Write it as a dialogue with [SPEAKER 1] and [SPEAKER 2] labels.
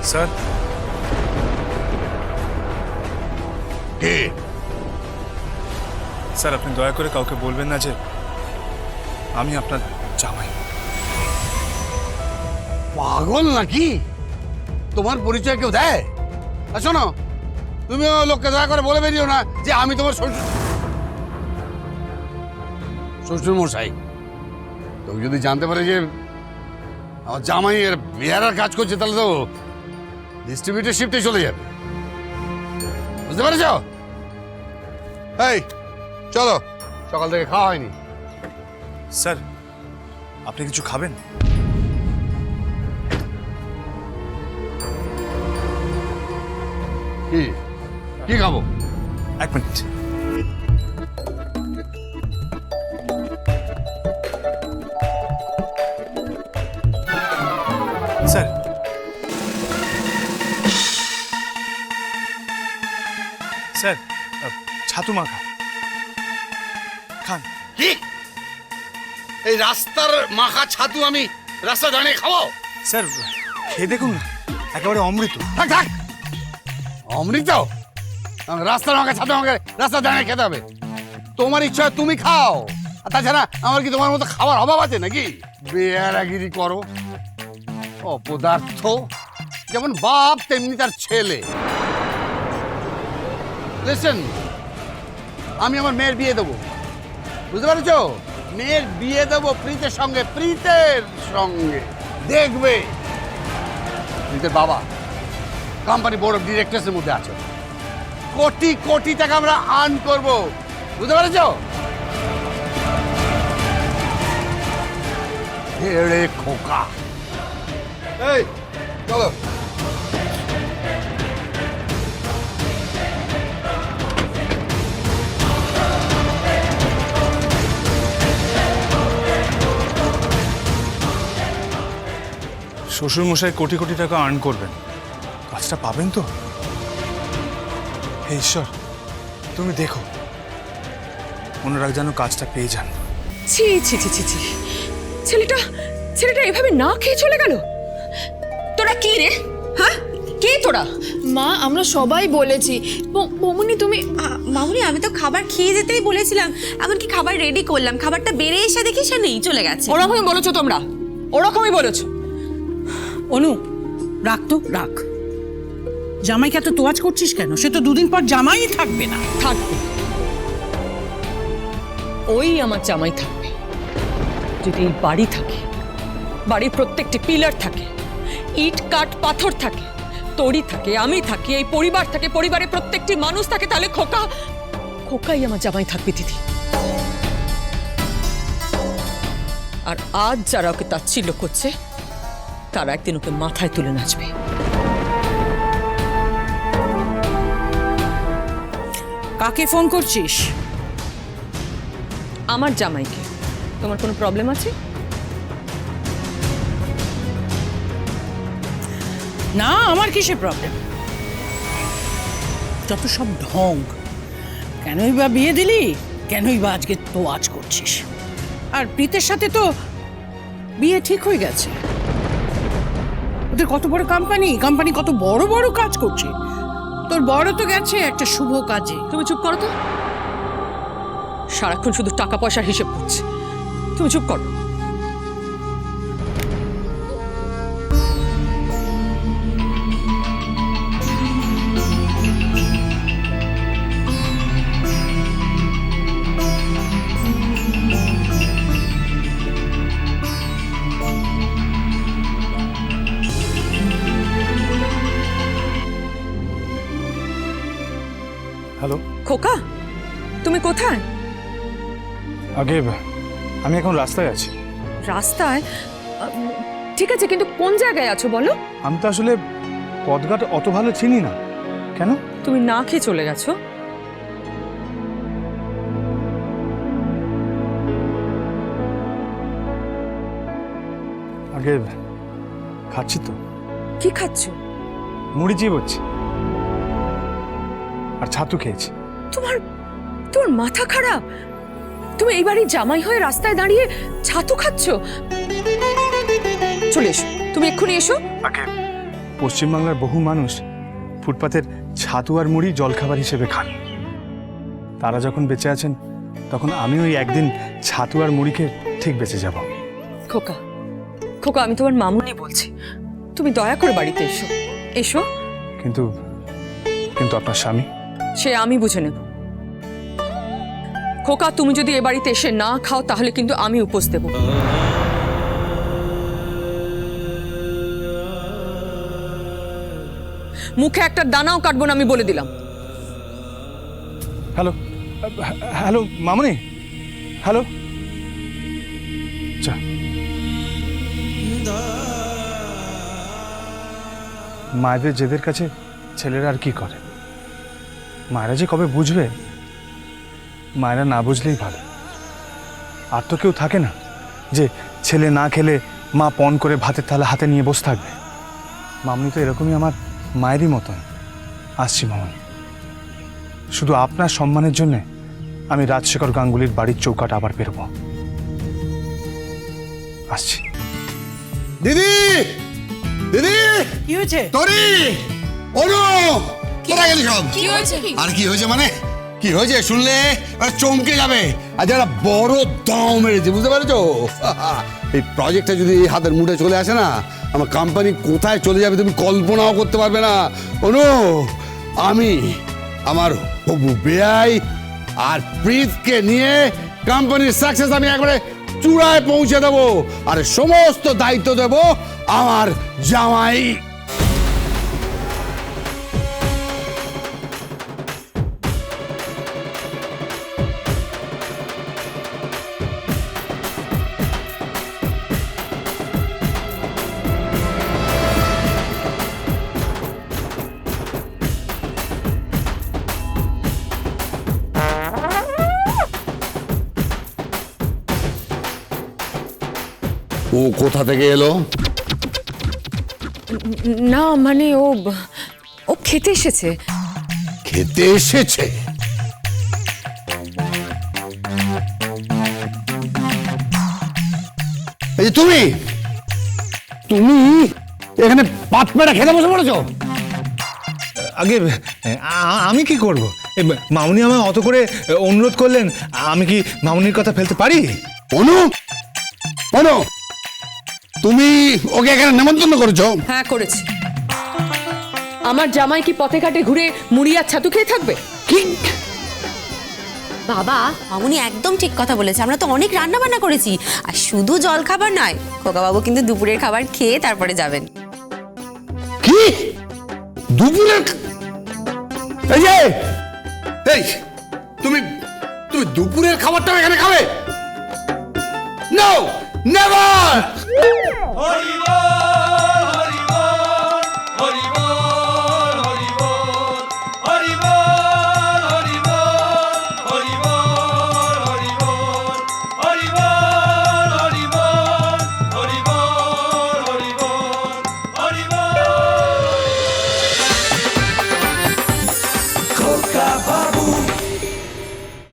[SPEAKER 1] Sir
[SPEAKER 2] কে?
[SPEAKER 1] Sir আপনি দয়া করে কাউকে বলবেন না যে আমি আপনার জামাই।
[SPEAKER 2] পাগল নাকি? তোমার পরিচয় কেউ দেয়? আর শোনো, তুমিও লোককে দয়া করে বলে বেরিও না যে আমি তোমার শ্বশুর মশাই। তুমি যদি জানতে পারে যে আমার জামাই এর বিহারের কাজ করছে তাহলে তো ডিস্ট্রিবিউটরশিপতে চলে যাবে। বুঝতে পেরেছ? এই চলো, সকাল থেকে খাওয়া হয়নি।
[SPEAKER 1] স্যার আপনি কিছু খাবেন?
[SPEAKER 2] কি কি খাবো?
[SPEAKER 1] এক মিনিট। স্যার স্যার ছাতু মাখা খান।
[SPEAKER 2] কি এই রাস্তার মাখা ছাতু আমি রাস্তা দাঁড়িয়ে খাবো?
[SPEAKER 1] স্যার খেয়ে দেখুন না, একেবারে অমৃত।
[SPEAKER 2] থাক থাক, অমৃত? রাস্তার মাখা ছাতু আমাকে রাস্তা দাঁড়িয়ে খেতে হবে? তোমার ইচ্ছা তুমি খাও, আর তাছাড়া আমার কি তোমার মতো খাবার অভাব আছে নাকি? বেয়ারাগিরি করো, অপদার্থ। যেমন বাপ তেমনি তার ছেলে। লিসেন, আমি আমার মেয়ের বিয়ে দেবো, বুঝতে পারছো? মেয়ের বিয়ে দেবো প্রীতের সঙ্গে, প্রীতের সঙ্গে। দেখবে প্রীতের বাবা কোম্পানি বোর্ড অফ ডিরেক্টরসের মধ্যে আছে। কোটি কোটি টাকা আমরা আর্ন করব, বুঝতে পারছো? ছেড়ে খোকা। এই চলো।
[SPEAKER 1] শ্বশুর মশাই কোটি কোটি টাকা আর্ন করবেন, কাজটা পাবেন তো? হে ঈশ্বর, তুমি দেখো অনুরাগ যেন কাজটা পেয়ে যান।
[SPEAKER 3] ছি ছি ছি ছি ছি, ছেলেটা ছেলেটা এভাবে না খেয়ে চলে গেল। তোরা কি রে? হ্যাঁ, কে তোরা?
[SPEAKER 4] মা আমরা সবাই বলেছি। বৌমনি তুমি
[SPEAKER 5] মামুনি আমি তো খাবার খেয়ে যেতেই বলেছিলাম, এমনকি খাবার রেডি করলাম, খাবারটা বেড়ে এসে দেখি সে নেই, চলে গেছে।
[SPEAKER 3] ওরকমই বলেছো তোমরা, ওরকমই বলেছো।
[SPEAKER 6] অনু রাখ তো রাখ। জামাইকে এত তোয়াজ করছিস কেন? সে তো দুদিন পর জামাই থাকবে না।
[SPEAKER 3] থাকবে, ওই আমার জামাই থাকবে যদি এই বাড়ি থাকে, বাড়ির প্রত্যেকটি পিলার থাকে, ইট কাঠ পাথর থাকে, তড়ি থাকে, আমি থাকি, এই পরিবার থাকে, পরিবারের প্রত্যেকটি মানুষ থাকে, তাহলে খোকাই আমার জামাই থাকবে দিদি। আর আজ যারা ওকে তাচ্ছিল্য করছে তারা একদিন ওকে মাথায় তুলে নাচবে।
[SPEAKER 6] কাকে ফোন করছিস?
[SPEAKER 3] আমার জামাইকে। তোমার কোনো প্রবলেম আছে?
[SPEAKER 6] না, আমার কিসে প্রবলেম? যত সব ঢং। কেনই বা বিয়ে দিলি? কেনই বা আজকে তোয়াজ করছিস? আর প্রীতের সাথে তো বিয়ে ঠিক হয়ে গেছে। ওদের কত বড় কোম্পানি, কোম্পানি কত বড় বড় কাজ করছে। তোর বড় তো গেছে একটা শুভ কাজে।
[SPEAKER 3] তুমি চুপ করো তো, সারাক্ষণ শুধু টাকা পয়সার হিসেব করছে। তুমি চুপ করো।
[SPEAKER 1] হ্যালো
[SPEAKER 3] খোকা, তুমি কোথায়?
[SPEAKER 1] আগে আমি এখন রাস্তায় আছি।
[SPEAKER 3] রাস্তায়? ঠিক আছে, কিন্তু কোন জায়গায় আছো বলো?
[SPEAKER 1] আমি তো আসলে পথঘাট অত ভালো চিনি না। কেন?
[SPEAKER 3] তুমি না খেয়ে চলে গেছো।
[SPEAKER 1] আগে খাচ্ছি তো।
[SPEAKER 3] কি খাচ্ছো?
[SPEAKER 1] মুড়ি চিবোচ্ছি আর ছাতু খেয়েছি।
[SPEAKER 3] তোমার তোমার মাথা খারাপ? তুমি এই বাড়ির জামাই হয়ে রাস্তায় দাঁড়িয়ে ছাতু খাচ্ছো? চলে এসো, তুমি এক্ষুনি এসো।
[SPEAKER 1] আগে পশ্চিমবাংলার বহু মানুষ ফুটপাতের ছাতু আর মুড়ি জলখাবার হিসেবে খান। তারা যখন বেঁচে আছেন তখন আমি ওই একদিন ছাতু আর মুড়িকে ঠিক বেঁচে যাব।
[SPEAKER 3] খোকা, খোকা, আমি তোমার মামুনি বলছি, তুমি দয়া করে বাড়িতে এসো। এসো।
[SPEAKER 1] কিন্তু কিন্তু আপনার স্বামী?
[SPEAKER 3] সে আমি বুঝে নেব। খোকা, তুমি যদি এ বাড়িতে এসে না খাও তাহলে কিন্তু আমি উপোস দেব। মুখে একটা দানাও কাটবো না, আমি বলে দিলাম।
[SPEAKER 1] হ্যালো, হ্যালো মামনি, হ্যালো। আচ্ছা, মায়েদের জেদের কাছে ছেলেরা আর কি করে? মায়েরা যে কবে বুঝবে, মায়েরা না বুঝলেই ভালো। আর তো কেউ থাকে না যে ছেলে না খেলে মা পণ করে ভাতের থালা হাতে নিয়ে বসে থাকবে। মামনি তো এরকমই আমার মায়েরই মতন। আসছি মামনি, শুধু আপনার সম্মানের জন্যে আমি রাজশেখর গাঙ্গুলির বাড়ির চৌকাট আবার বেরোব। আসছি।
[SPEAKER 2] দিদি, দিদি,
[SPEAKER 6] কি হয়েছে?
[SPEAKER 2] তরি, অনু, কোথায় গেলি সব?
[SPEAKER 4] কি হয়েছে?
[SPEAKER 2] আর কি হয়েছে মানে? কি হয়েছে শুনলে চমকে যাবে। আজ একটা বড় দাম মেরেছে, বুঝতে পারছো? এই প্রজেক্টটা যদি হাতের মুঠে চলে আসে না, আমার কোম্পানি কোথায় চলে যাবে তুমি কল্পনাও করতে পারবে না। অনু, আমি আমার হবু বেয়াই আর প্রীতকে নিয়ে কোম্পানির সাকসেস আমি একবারে চূড়ায় পৌঁছে দেবো, আর সমস্ত দায়িত্ব দেব আমার জামাই। ও কোথা থেকে এলো?
[SPEAKER 3] না মানে ও খেতে এসেছে।
[SPEAKER 2] খেতে এসেছে? এই যে তুমি তুমি এখানে পাত পেড়া খেতে বসে পড়েছো?
[SPEAKER 1] আগে আমি কি করব? মামুনি আমায় অত করে অনুরোধ করলেন, আমি কি মামুনির কথা ফেলতে পারি?
[SPEAKER 2] অনু, অনু, তুমি ওকে এখানে নেমন্তন্ন করেছো?
[SPEAKER 3] হ্যাঁ করেছি। আমার জামাই কি পথে ঘাটে ঘুরে মুড়ি আর ছাতু খেয়ে থাকবে?
[SPEAKER 2] কি?
[SPEAKER 5] বাবা, মামুনি একদম ঠিক কথা বলেছে। আমরা তো অনেক রান্না বান্না করেছি, আর শুধু জল খাবার নয়, খোকাবাবু কিন্তু দুপুরের খাবার খেয়ে তারপরে যাবেন।
[SPEAKER 2] কি দুপুরের? এই যে, এই তুমি তুমি দুপুরের খাবারটা এখানে খাবে? No, never.